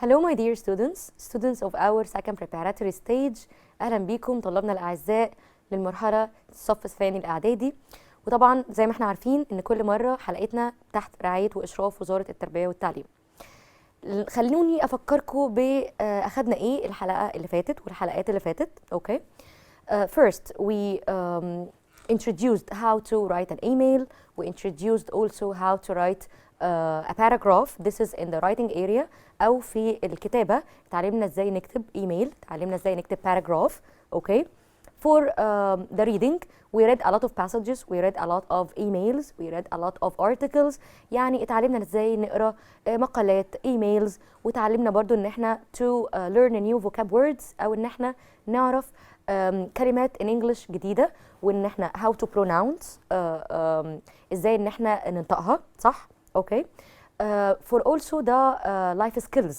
Hello my dear students of our second preparatory stage. أهلا بيكم طلابنا الأعزاء للمرحلة الصف الثاني الإعدادي. وطبعا زي ما احنا عارفين إن كل مرة حلقتنا تحت رعاية وإشراف وزارة التربية والتعليم. خلوني أفكركم أخدنا إيه الحلقة اللي فاتت والحلقات اللي فاتت. Okay. First we introduced how to write an email. We introduced also how to write a paragraph. This is in the writing area أو في الكتابة. تعلمنا ازاي نكتب ايميل، تعلمنا ازاي نكتب paragraph. Okay. For the reading we read a lot of passages, we read a lot of emails, we read a lot of articles. يعني اتعلمنا ازاي نقرا مقالات emails، وتعلمنا برضو ان احنا to learn new vocab words او ان احنا نعرف كلمات in English جديدة، وان احنا how to pronounce ازاي ان احنا ننطقها صح. اوكي. for also the life skills.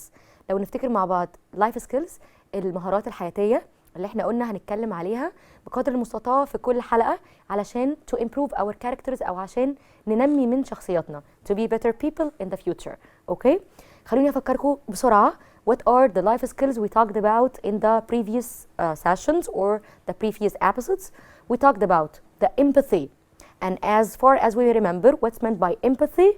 لو نفتكر مع بعض life skills المهارات الحياتية اللي احنا قلنا هنتكلم عليها بقدر المستطاع في كل حلقة علشان to improve our characters او عشان ننمي من شخصياتنا to be better people in the future. اوكي. خلوني افكركم بسرعة what are the life skills we talked about in the previous sessions or the previous episodes. We talked about the empathy, and as far as we remember what's meant by empathy,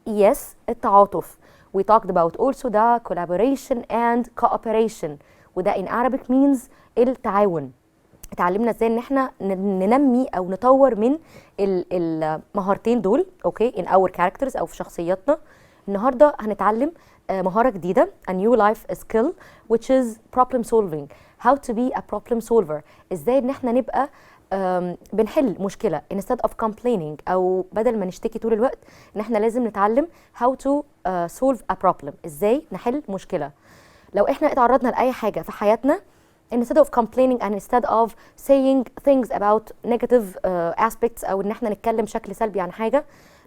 yes, التعاطف. We talked about also the collaboration and cooperation, وده in Arabic means التعاون. اتعلمنا ازاي ان احنا ننمي او نطور من المهارتين دول اوكي in our characters او في شخصياتنا. النهارده هنتعلم مهارة جديدة a new life skill which is problem solving. How to be a problem solver. ازاي ان احنا نبقى بنحل مشكلة instead of complaining أو بدل ما نشتكي طول الوقت، إن إحنا لازم نتعلم how to solve a problem. إزاي نحل مشكلة. لو إحنا اتعرضنا لأي حاجة في حياتنا instead of complaining and instead of saying things about negative aspects أو إن إحنا نتكلم بشكل سلبي عن حاجة،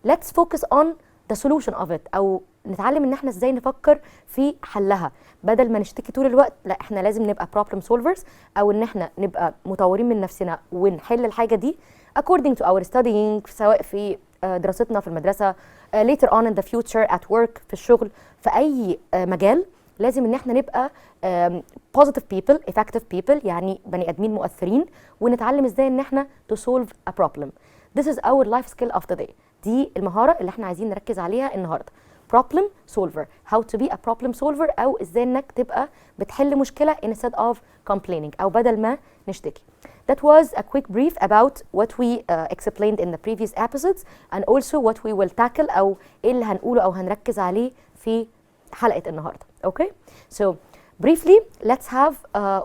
let's focus on the solution of it أو نتعلم إن إحنا إزاي نفكر في حلها بدل ما نشتكي طول الوقت. لا، إحنا لازم نبقى problem solvers أو إن إحنا نبقى مطورين من نفسنا ونحل الحاجة دي according to our studying، سواء في دراستنا في المدرسة later on in the future at work في الشغل، في أي مجال لازم إن إحنا نبقى positive people effective people، يعني بني آدمين مؤثرين، ونتعلم إزاي إن إحنا to solve a problem. This is our life skill of the day. دي المهارة اللي إحنا عايزين نركز عليها النهاردة. problem solver. How to be a problem solver أو إزاي إنك تبقى بتحل مشكلة instead of complaining أو بدل ما نشتكي. That was a quick brief about what we explained in the previous episodes and also what we will tackle أو إيه اللي هنقوله أو هنركز عليه في حلقة النهاردة. Okay? So briefly let's have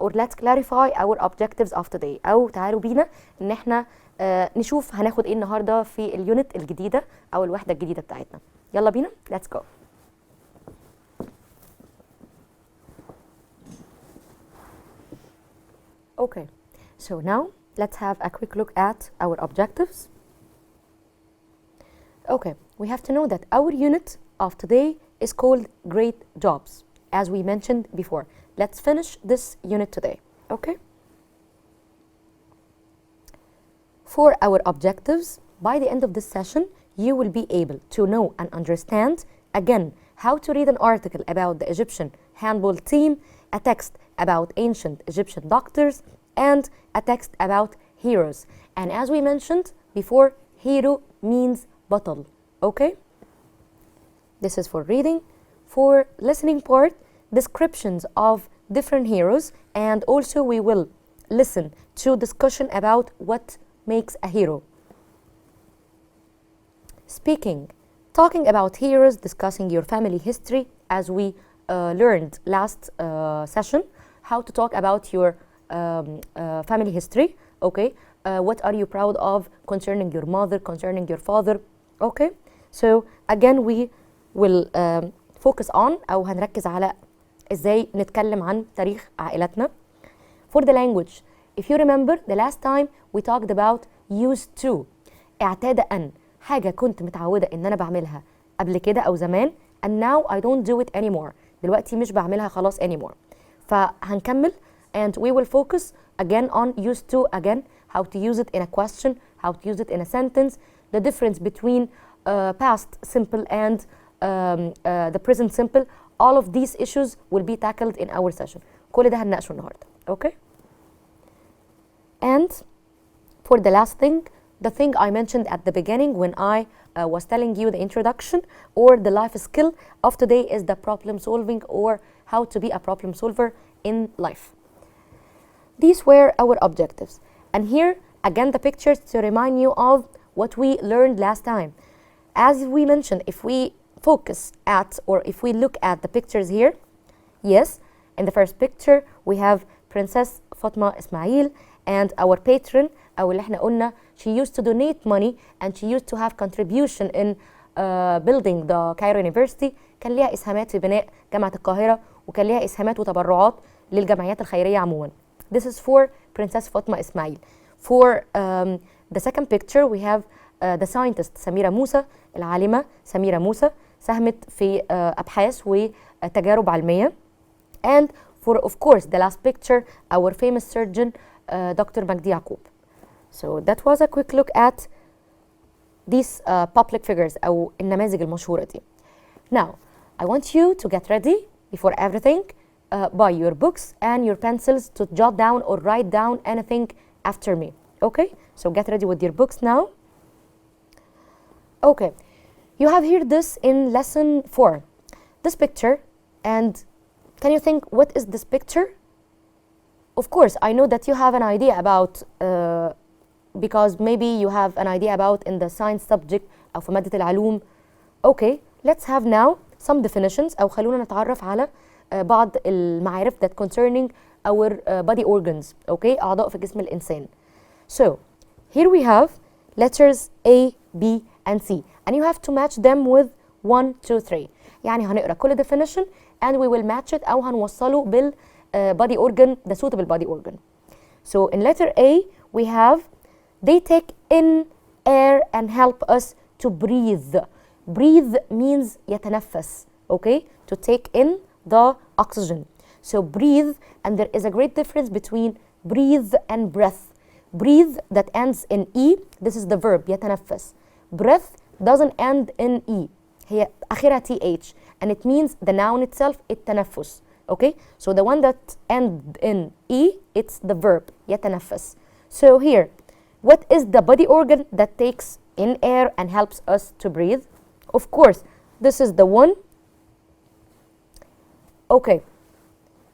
or let's clarify our objectives of today. أو تعالوا بينا إن إحنا نشوف هناخد إيه النهاردة في اليونت الجديدة أو الوحدة الجديدة بتاعتنا. يلا بينا let's go. Okay, so now let's have a quick look at our objectives. Okay, we have to know that our unit of today is called Great Jobs, as we mentioned before. Let's finish this unit today, okay? For our objectives, by the end of this session, you will be able to know and understand, again, how to read an article about the Egyptian handball team, a text about ancient Egyptian doctors, and a text about heroes. And as we mentioned before, hero means bottle, okay? This is for reading. For listening part, descriptions of different heroes, and also we will listen to discussion about what makes a hero. Speaking, talking about heroes, discussing your family history as we learned last session, how to talk about your family history, okay? What are you proud of concerning your mother, concerning your father, okay? So again we will focus on أو هنركز على إزاي نتكلم عن تاريخ عائلتنا. For the language, if you remember the last time we talked about used to. اعتاد أن، حاجة كنت متعودة إن أنا بعملها قبل كده أو زمان and now I don't do it anymore. دلوقتي مش بعملها خلاص anymore. فهنكمل and we will focus again on used to, again how to use it in a question, how to use it in a sentence, the difference between past simple and the present simple. All of these issues will be tackled in our session. كل ده هنناقشه النهارده. Okay? And for the last thing, the thing I mentioned at the beginning when I was telling you the introduction or the life skill of today is the problem solving or how to be a problem solver in life. These were our objectives. And here, again, the pictures to remind you of what we learned last time. As we mentioned, if we focus at or if we look at the pictures here, yes, in the first picture we have Princess Fatma Ismail and our patron, أو اللي احنا قلنا she used to donate money and she used to have contribution in building the Cairo University. كان ليها إسهامات في بناء جامعة القاهرة وكان ليها إسهامات وتبرعات للجمعيات الخيرية عموما. This is for Princess Fatma Ismail. For the second picture we have the scientist سميرة موسى، العالمة سميرة موسى ساهمت في أبحاث وتجارب علمية. And for of course the last picture our famous surgeon Dr. Magdi Yaqub. So that was a quick look at these public figures أو النماذج المشهورة دي. Now I want you to get ready before everything. Buy your books and your pencils to jot down or write down anything after me. Okay? So get ready with your books now. Okay. You have here this in lesson 4. This picture, and can you think what is this picture? Of course, I know that you have an idea about because maybe you have an idea about in the science subject أو في مادة العلوم. Okay, let's have now some definitions أو خلونا نتعرف على بعض المعارف that concerning our body organs. Okay, أعضاء في جسم الإنسان. So here we have letters A, B, and C, and you have to match them with 1, 2, 3. يعني هنقرأ كل definition and we will match it أو هنوصله بال body organ, the suitable body organ. So in letter A we have they take in air and help us to breathe. Breathe means يتنفس. Okay, to take in the oxygen. So breathe, and there is a great difference between breathe and breath. Breathe that ends in E, this is the verb يتنفس. Breath doesn't end in E, هي آخرها TH, and it means the noun itself التنفس. Okay, so the one that ends in E, it's the verb يتنفس. So here, what is the body organ that takes in air and helps us to breathe? Of course, this is the one. Okay,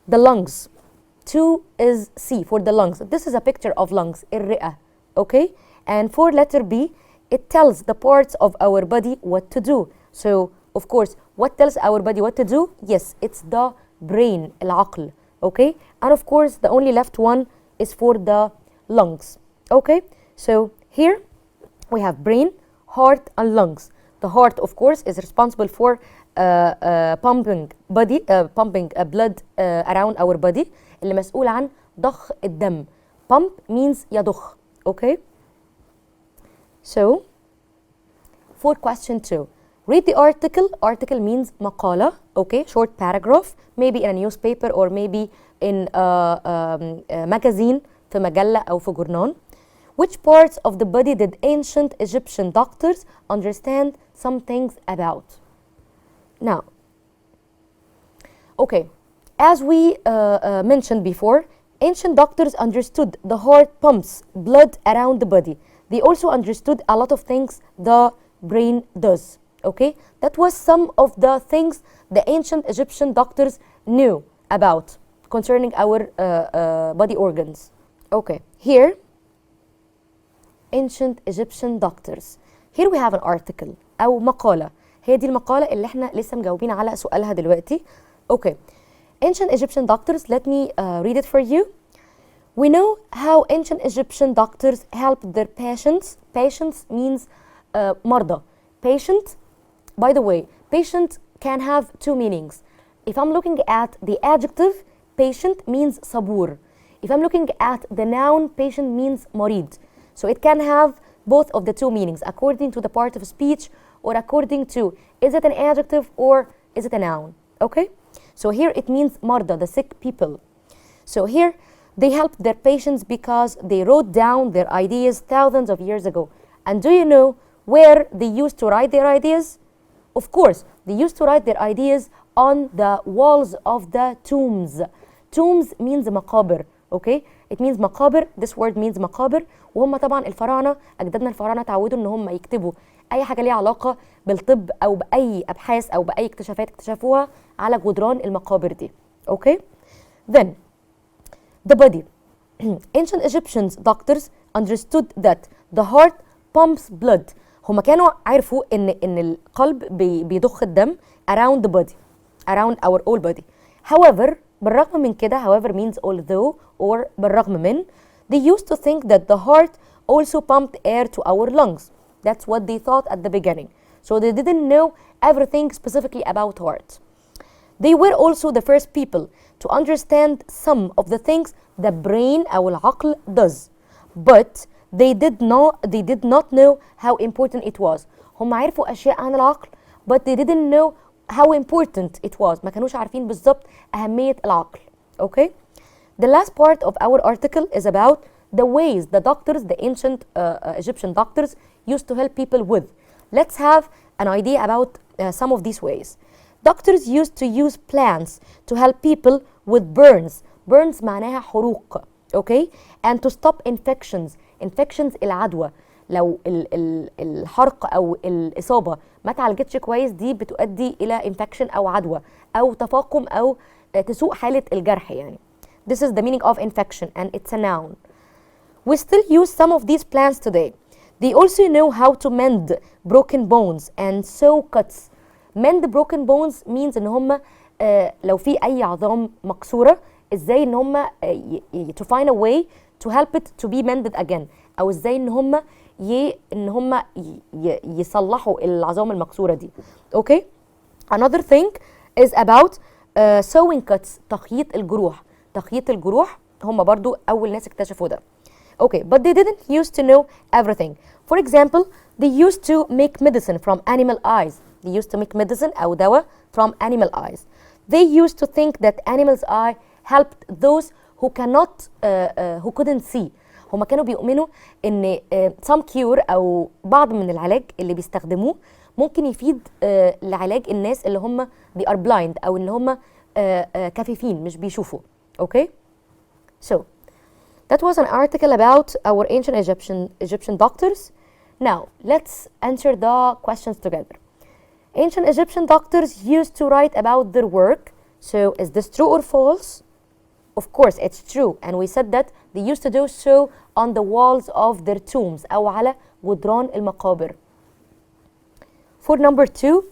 the lungs. 2 is C for the lungs. This is a picture of lungs, الرئة. Okay, and for letter B, it tells the parts of our body what to do. So, of course, what tells our body what to do? Yes, it's the brain, العقل. Okay, and of course, the only left one is for the lungs. Okay, so here we have brain, heart, and lungs. The heart, of course, is responsible for pumping blood around our body, اللي مسؤول عن ضخ الدم. Pump means يضخ. Okay? So, for question 2, read the article. Article means مقالة. Okay? Short paragraph, maybe in a newspaper or maybe in a magazine, في مجلة أو في جورنال. Which parts of the body did ancient Egyptian doctors understand some things about? Now, okay, as we mentioned before, ancient doctors understood the heart pumps blood around the body. They also understood a lot of things the brain does. Okay, that was some of the things the ancient Egyptian doctors knew about concerning our body organs. Okay, here, ancient Egyptian doctors. Here we have an article أو مقالة. هي دي المقالة اللي احنا لسه مجاوبين على سؤالها دلوقتي. Okay. Ancient Egyptian doctors, let me read it for you. We know how ancient Egyptian doctors helped their patients. Patients means مرضى. Patient, by the way, patient can have two meanings. If I'm looking at the adjective, patient means صبور. If I'm looking at the noun, patient means مريض. So it can have both of the two meanings according to the part of speech or according to is it an adjective or is it a noun. Okay? So here it means مرضى, the sick people. So here they helped their patients because they wrote down their ideas thousands of years ago. And do you know where they used to write their ideas? Of course, they used to write their ideas on the walls of the tombs. Tombs means مقابر. Okay? It means مقابر. This word means مقابر. وهم طبعا الفراعنة، أجدادنا الفراعنة تعودوا إن هم يكتبوا أي حاجة ليها علاقة بالطب أو بأي أبحاث أو بأي اكتشافات اكتشفوها على جدران المقابر دي. Okay? Then, the body. Ancient Egyptians doctors understood that the heart pumps blood. هم كانوا عرفوا إن القلب بيضخ الدم around the body, around our whole body. However, بالرغم من كده, however means although or بالرغم من, they used to think that the heart also pumped air to our lungs. That's what they thought at the beginning. So they didn't know everything specifically about heart. They were also the first people to understand some of the things the brain أو العقل does. But they did not know how important it was. هم عرفوا أشياء عن العقل, but they didn't know how important it was. ما كانوش عارفين بالضبط أهمية العقل. Okay? The last part of our article is about the ways the doctors, the ancient Egyptian doctors, used to help people with. Let's have an idea about some of these ways. Doctors used to use plants to help people with burns. Burns معناها حروق. Okay? And to stop infections. Infections العدوى. لو الحرق أو الإصابة ما تعالجتش كويس, دي بتؤدي إلى infection أو عدوى أو تفاقم أو تسوء حالة الجرح يعني. This is the meaning of infection and it's a noun. We still use some of these plants today. They also know how to mend broken bones and sew cuts. Mend broken bones means إن هم لو في أي عظام مكسورة, إزاي إن هم to find a way to help it to be mended again, أو إزاي إن هم يصلحوا العظام المكسورة دي. Okay? Another thing is about sewing cuts. تخييط الجروح. تخييط الجروح هم برضو أول ناس اكتشفوا ده. Okay, but they didn't used to know everything. For example, they used to make medicine from animal eyes. They used to make medicine أو دواء from animal eyes. They used to think that animals' eye helped those who couldn't see. هم كانوا بيؤمنوا إن some cure أو بعض من العلاج اللي بيستخدموه ممكن يفيد لعلاج الناس اللي هم they are blind أو إن هم كفيفين مش بيشوفوا. Okay? So, that was an article about our ancient Egyptian doctors. Now, let's answer the questions together. Ancient Egyptian doctors used to write about their work. So, is this true or false? Of course, it's true. And we said that they used to do so on the walls of their tombs أو على جدران المقابر. For number 2,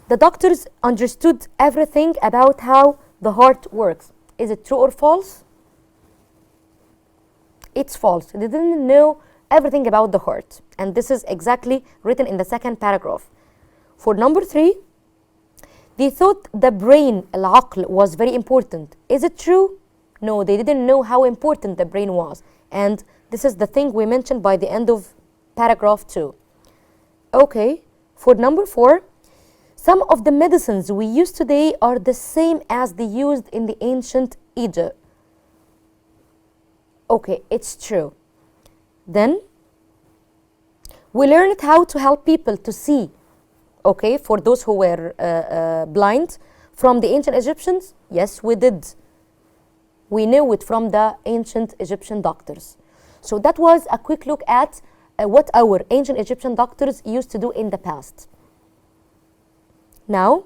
the doctors understood everything about how the heart works. Is it true or false? It's false. They didn't know everything about the heart. And this is exactly written in the second paragraph. For number 3, they thought the brain, العقل, was very important. Is it true? No, they didn't know how important the brain was. And this is the thing we mentioned by the end of paragraph 2. Okay, for number 4, some of the medicines we use today are the same as they used in the ancient Egypt. Okay, it's true. Then, we learned how to help people to see. Okay, for those who were blind from the ancient Egyptians? Yes, we did. We knew it from the ancient Egyptian doctors. So that was a quick look at what our ancient Egyptian doctors used to do in the past. Now,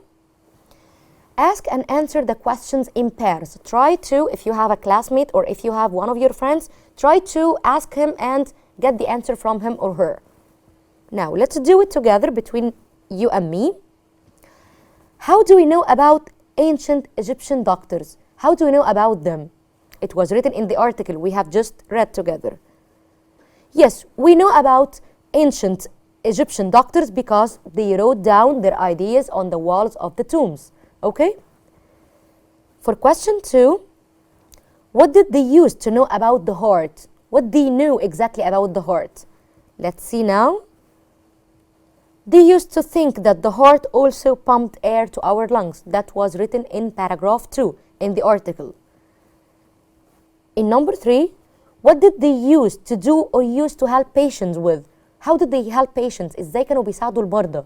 ask and answer the questions in pairs. Try to, if you have a classmate or if you have one of your friends, try to ask him and get the answer from him or her. Now, let's do it together between you and me. How do we know about ancient Egyptian doctors? How do we know about them? It was written in the article we have just read together. Yes, we know about ancient Egyptian doctors because they wrote down their ideas on the walls of the tombs. Okay? For question 2, what did they use to know about the heart? What they knew exactly about the heart? Let's see now. They used to think that the heart also pumped air to our lungs. That was written in paragraph 2 in the article. In number 3, what did they use to do or use to help patients with? How did they help patients? إزاي كانوا بيساعدوا المرضى?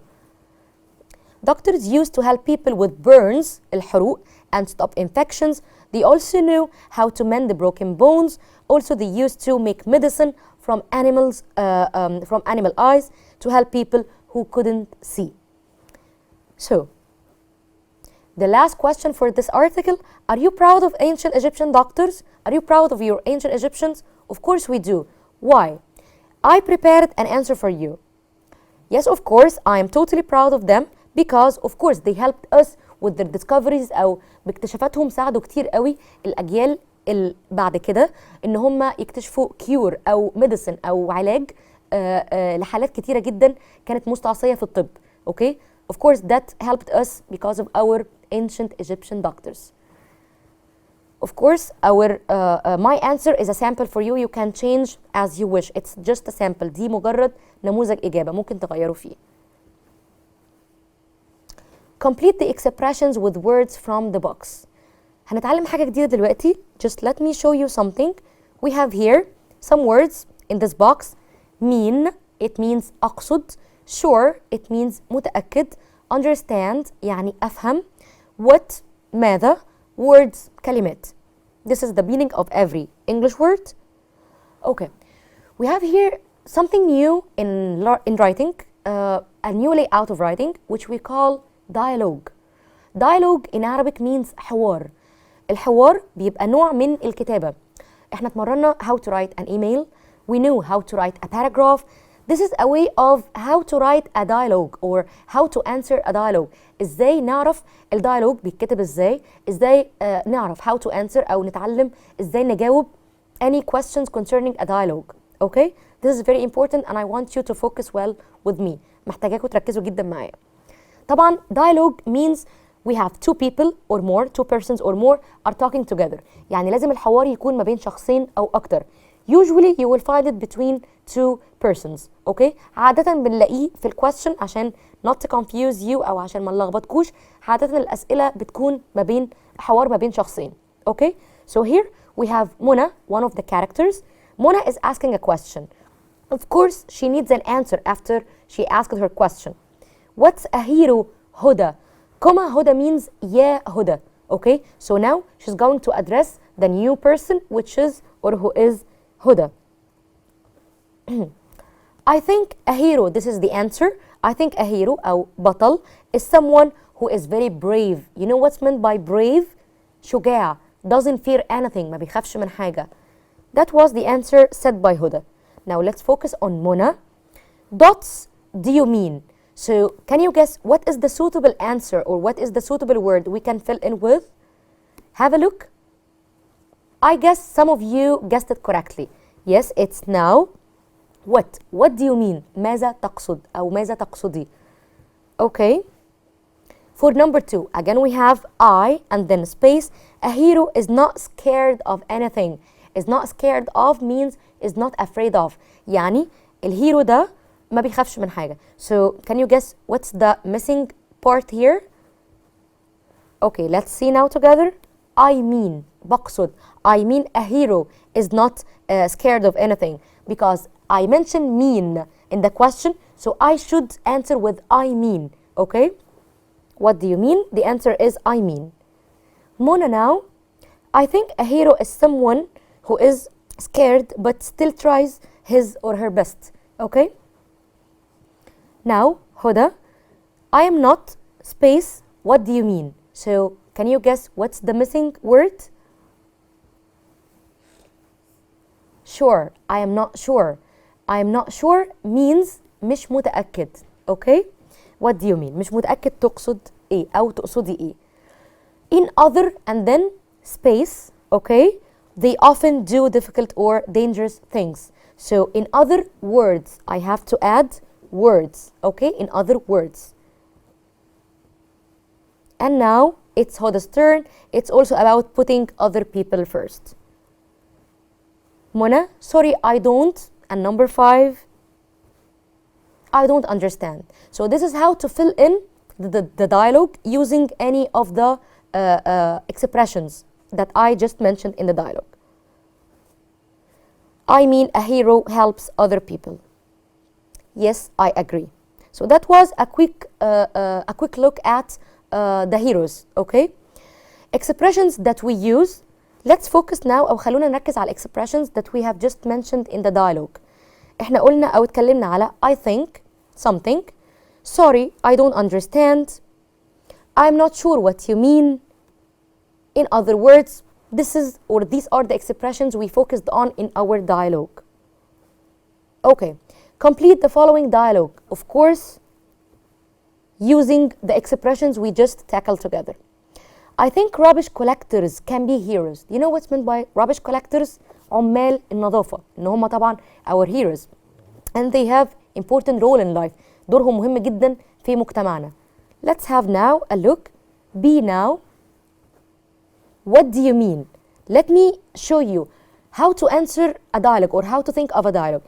Doctors used to help people with burns, الحروق, and stop infections. They also knew how to mend the broken bones. Also, they used to make medicine from animals, from animal eyes to help people who couldn't see. So, the last question for this article, are you proud of ancient Egyptian doctors? Are you proud of your ancient Egyptians? Of course we do. Why? I prepared an answer for you. Yes, of course, I am totally proud of them because of course they helped us with their discoveries أو باكتشافاتهم ساعدوا كتير قوي الأجيال بعد كده إن هم يكتشفوا cure أو medicine أو علاج لحالات كتيرة جدا كانت مستعصية في الطب. Okay? Of course that helped us because of our ancient Egyptian doctors. Of course, our my answer is a sample for you. You can change as you wish. It's just a sample. دي مجرد نموذج إجابة ممكن تغيروا فيه. Complete the expressions with words from the box. هنتعلم حاجة جديدة دلوقتي. Just let me show you something. We have here some words in this box. Mean, it means أقصد. Sure, it means متأكد. Understand, يعني أفهم. What, ماذا. Words, كلمات. This is the meaning of every English word. Okay, we have here something new in writing, a new layout of writing, which we call dialogue. Dialogue in Arabic means حوار. الحوار بيبقى نوع من الكتابة. احنا اتمرنا how to write an email. We knew how to write a paragraph. This is a way of how to write a dialogue or how to answer a dialogue. ازاي نعرف الديالوج بيتكتب ازاي نعرف how to answer أو نتعلم ازاي نجاوب any questions concerning a dialogue. Okay? This is very important and I want you to focus well with me. محتاجاكم تركزوا جدا معايا. طبعا dialogue means we have two people or more, two persons or more are talking together. يعني لازم الحوار يكون ما بين شخصين أو أكتر. Usually you will find it between two persons. Okay? عادة بنلاقيه في الquestion عشان not to confuse you أو عشان ما نلخبطكوش. عادة الأسئلة بتكون حوار ما بين شخصين. Okay? So here we have Mona, one of the characters. Mona is asking a question. Of course, she needs an answer after she asked her question. What's a hero? Huda. Comma Huda means yeah Huda. Okay? So now she's going to address the new person which is or who is Huda. I think a hero, this is the answer. I think a hero أو بطل is someone who is very brave. You know what's meant by brave? شجاع. Doesn't fear anything. ما بيخافش من حاجة. That was the answer said by Huda. Now let's focus on Mona. Dots do you mean? So can you guess what is the suitable answer or what is the suitable word we can fill in with? Have a look. I guess some of you guessed it correctly. Yes, it's now. What? What do you mean? ماذا تقصد أو ماذا تقصدي? Okay. For number 2, again we have I and then space. A hero is not scared of anything. Is not scared of means is not afraid of. يعني الهيرو ده ما بيخافش من حاجة. So can you guess what's the missing part here? Okay, let's see now together. I mean, بقصد. I mean a hero is not scared of anything because I mentioned mean in the question, so I should answer with I mean. Okay? What do you mean? The answer is I mean. Mona now, I think a hero is someone who is scared but still tries his or her best. Okay? Now, Huda, I am not space. What do you mean? So, can you guess what's the missing word? Sure. I am not sure. I am not sure means مش متأكد. Okay? What do you mean? مش متأكد تقصد إيه أو تقصدي إيه. In other and then space. Okay? They often do difficult or dangerous things. So in other words, I have to add words. Okay? In other words. And now it's Huda's turn. It's also about putting other people first. Mona, sorry, I don't. And number 5, I don't understand. So this is how to fill in the dialogue using any of the expressions that I just mentioned in the dialogue. I mean a hero helps other people. Yes, I agree. So that was a quick look at the heroes. Okay, expressions that we use. Let's focus now أو خلونا نركز على expressions that we have just mentioned in the dialogue. احنا قلنا أو اتكلمنا على I think something, sorry I don't understand, I'm not sure what you mean. In other words, these are the expressions we focused on in our dialogue. Okay, complete the following dialogue, of course, using the expressions we just tackled together. I think rubbish collectors can be heroes. You know what's meant by rubbish collectors? عمال النظافة، إن هم طبعا our heroes. And they have important role in life. دورهم مهم جدا في مجتمعنا. Let's have now a look. Be now. What do you mean? Let me show you how to answer a dialogue or how to think of a dialogue.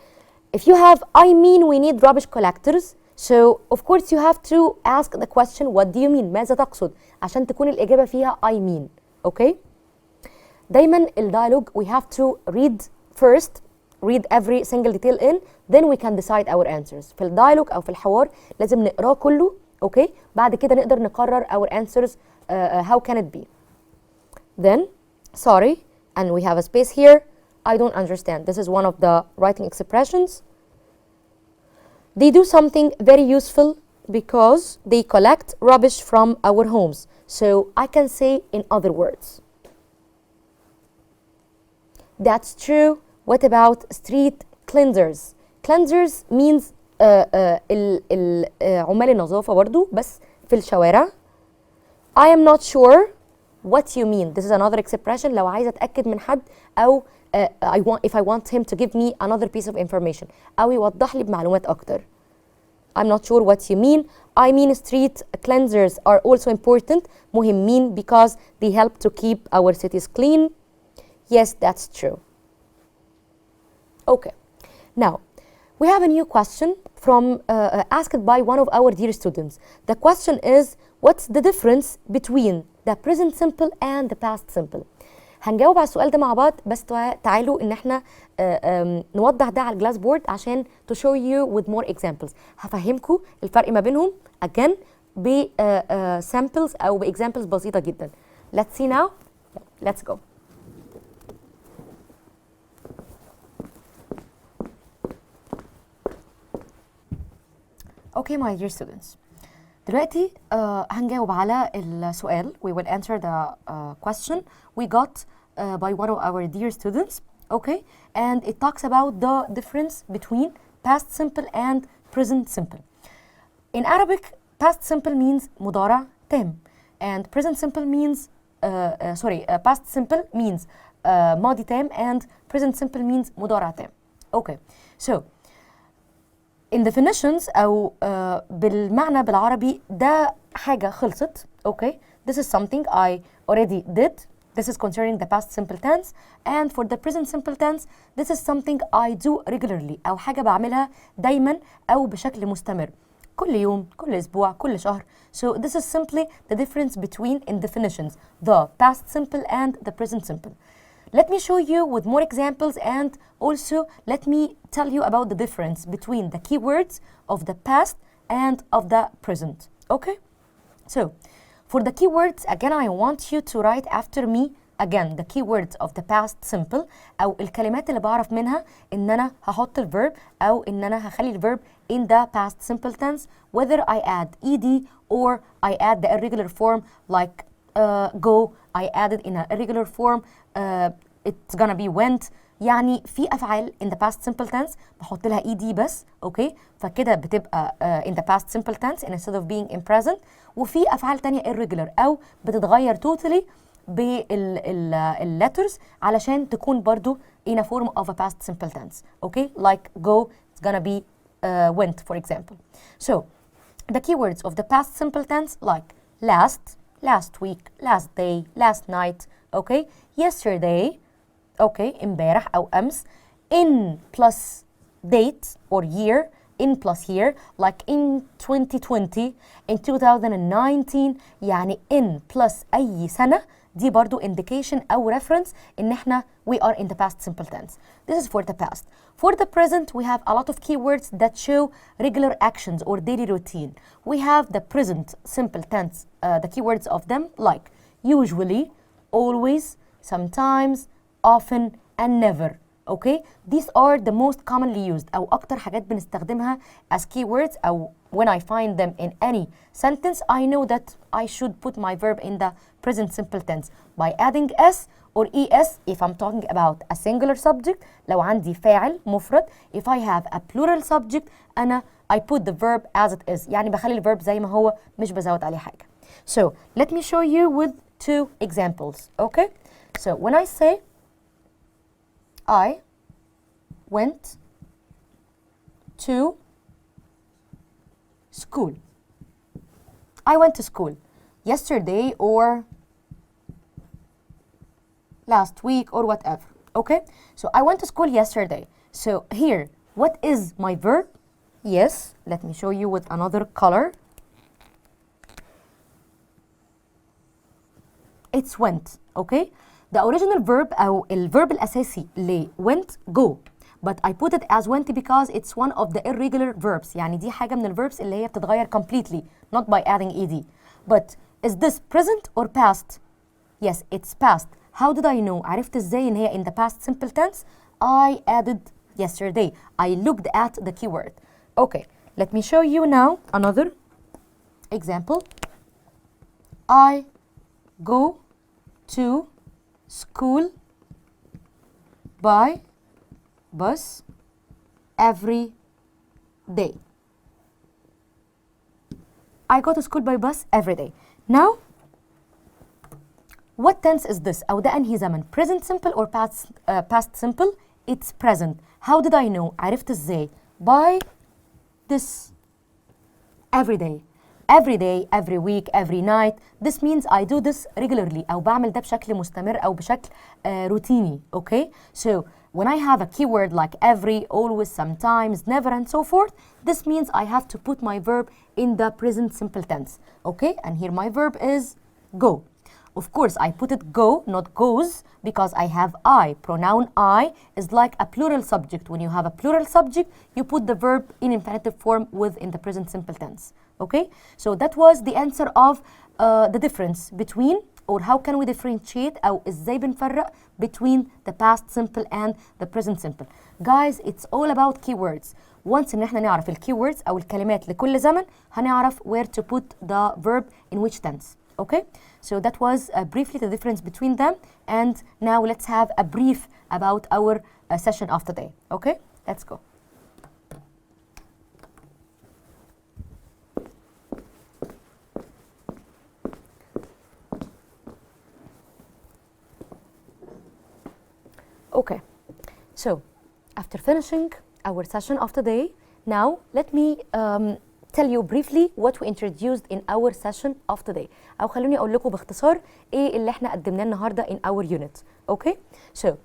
If you have, I mean we need rubbish collectors, so of course you have to ask the question, what do you mean? ماذا تقصد؟ عشان تكون الإجابة فيها I mean. Okay? دايما الديالوج we have to read every single detail in, then we can decide our answers. في الديالوج أو في الحوار لازم نقراه كله. Okay? بعد كده نقدر نقرر our answers. How can it be? Then, sorry, and we have a space here. I don't understand. This is one of the writing expressions. They do something very useful because they collect rubbish from our homes. So I can say in other words. That's true. What about street cleansers? Cleansers means عمال النظافة برضو بس في الشوارع. I am not sure what you mean. This is another expression لو عايزة أتأكد من حد أو if I want him to give me another piece of information أو يوضح لي بمعلومات أكتر. I'm not sure what you mean. I mean street cleansers are also important. مهمين because they help to keep our cities clean. Yes, that's true. Okay. Now, we have a new question from asked by one of our dear students. The question is, what's the difference between the present simple and the past simple? هنجاوب على السؤال ده مع بعض، بس تعالوا ان احنا نوضح ده على الجلاس بورد عشان to show you with more examples. هفهمكم الفرق ما بينهم again ب samples او ب examples بسيطة جدا. Let's see now. Let's go. Okay, my dear students. دلوقتي هنجاوب على السؤال. We will answer the question we got by one of our dear students. Okay, and it talks about the difference between past simple and present simple. In Arabic, past simple means مضارع تام, and present simple means past simple means ماضي تام, and present simple means مضارع تام. Okay, so in definitions أو بالمعنى بالعربي ده حاجة خلصت. Okay, this is something I already did. This is concerning the past simple tense, and for the present simple tense this is something I do regularly أو حاجة بعملها دايما أو بشكل مستمر كل يوم كل أسبوع كل شهر. So this is simply the difference between in definitions the past simple and the present simple. Let me show you with more examples, and also let me tell you about the difference between the keywords of the past and of the present. Okay? So, for the keywords, again, I want you to write after me again the keywords of the past simple أو الكلمات اللي بعرف منها إن أنا هحط الverb أو إن أنا هخلي الverb in the past simple tense, whether I add ed or I add the irregular form like go, I added in an irregular form, it's gonna be went. يعني في أفعال in the past simple tense بحط لها ed بس. Okay, فكده بتبقى in the past simple tense instead of being in present. وفي أفعال تانية irregular أو بتتغير totally بالletters علشان تكون برضو in a form of a past simple tense. Okay, like go, it's gonna be went, for example. So the keywords of the past simple tense like last week, last day, last night. Okay, yesterday. Okay, امبارح أو أمس. In plus date or year, in plus year, like in 2020, in 2019. يعني in plus أي سنة دي برضو indication أو reference إن إحنا we are in the past simple tense. This is for the past. For the present, we have a lot of keywords that show regular actions or daily routine. We have the present simple tense, the keywords of them like usually, always, sometimes, often, and never. Okay? These are the most commonly used أو أكتر حاجات بنستخدمها as keywords أو when I find them in any sentence, I know that I should put my verb in the present simple tense by adding s or es if I'm talking about a singular subject. لو عندي فاعل مفرد, if I have a plural subject, أنا I put the verb as it is. يعني بخلي الverb زي ما هو, مش بزود عليه حاجة. So let me show you with two examples. Okay? So when I say I went to school. I went to school yesterday or last week or whatever. Okay? So I went to school yesterday. So here, what is my verb? Yes, let me show you with another color. It's went. Okay? The original verb أو الverb الأساسي ل went go, but I put it as went because it's one of the irregular verbs. يعني دي حاجة من الverbs اللي هي بتتغير completely, not by adding ed. But is this present or past? Yes, it's past. How did I know? عرفت ازاي ان هي in the past simple tense? I added yesterday. I looked at the keyword. Okay, let me show you now another example. I go to school by bus every day. I go to school by bus every day. Now, what tense is this? أو ده أنهي زمن? Present simple or past simple? It's present. How did I know? عرفت ازاي? By this every day. Every day, every week, every night. This means I do this regularly. أو بعمل ده بشكل مستمر أو بشكل روتيني. Okay? So when I have a keyword like every, always, sometimes, never, and so forth, this means I have to put my verb in the present simple tense. Okay? And here my verb is go. Of course, I put it go, not goes, because I have I. Pronoun I is like a plural subject. When you have a plural subject, you put the verb in infinitive form within the present simple tense. Okay? So that was the answer of the difference between, or how can we differentiate, أو إزاي بنفرق between the past simple and the present simple. Guys, it's all about keywords. Once إن احنا نعرف الكيوردز أو الكلمات لكل زمن, هنعرف where to put the verb in which tense. Okay? So that was briefly the difference between them. And now let's have a brief about our session of today. Okay? Let's go. Okay, so after finishing our session of today, now let me tell you briefly what we introduced in our session of today. أو خلوني أقول لكم باختصار إيه اللي إحنا قدمناه النهاردة in our unit. Okay, so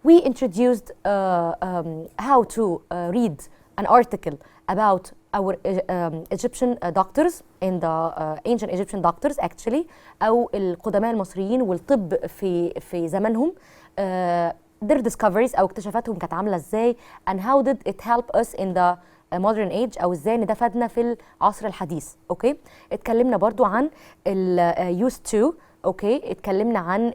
we introduced how to read an article about our Egyptian doctors in the ancient Egyptian doctors actually, أو القدماء المصريين والطب في زمانهم. Their discoveries أو اكتشافاتهم كانت عاملة ازاي, and how did it help us in the modern age, أو ازاي ان ده فادنا في العصر الحديث. اوكي, اتكلمنا برضو عن ال used to. اوكي, اتكلمنا عن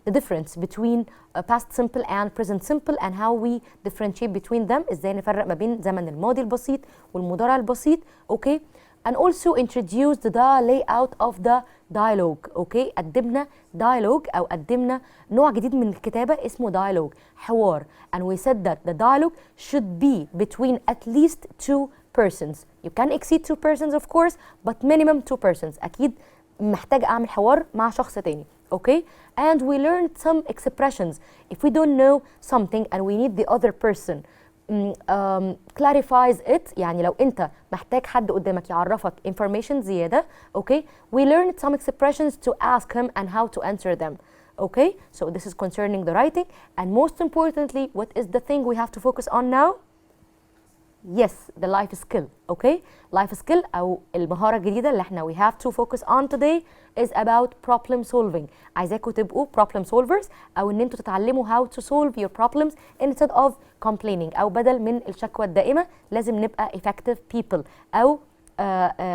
the difference between past simple and present simple and how we differentiate between them, ازاي نفرق ما بين زمن الماضي البسيط والمضارع البسيط. اوكي, and also introduced the layout of the dialogue. اوكي, قدمنا dialogue او قدمنا نوع جديد من الكتابة اسمه dialogue, حوار, and we said that the dialogue should be between at least two persons. You can exceed two persons of course, but minimum two persons. أكيد محتاج أعمل حوار مع شخص تاني. Okay, and we learned some expressions. If we don't know something and we need the other person clarifies it, يعني لو انت محتاج حد قدامك يعرفك information زيادة. Okay, we learned some expressions to ask him and how to answer them. Okay, so this is concerning the writing, and most importantly, what is the thing we have to focus on now? yes the life skill. okay, life skill أو المهارة الجديدة اللي احنا we have to focus on today is about problem solving. عايزاكم تبقوا problem solvers أو إن انتوا تتعلموا how to solve your problems instead of complaining. أو بدل من الشكوى الدائمة لازم نبقى effective people أو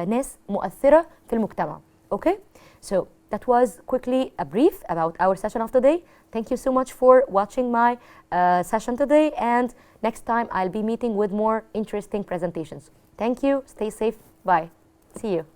ناس مؤثرة في المجتمع. okay, so that was quickly a brief about our session of today. Thank you so much for watching my session today, and next time I'll be meeting with more interesting presentations. Thank you. Stay safe. Bye. See you.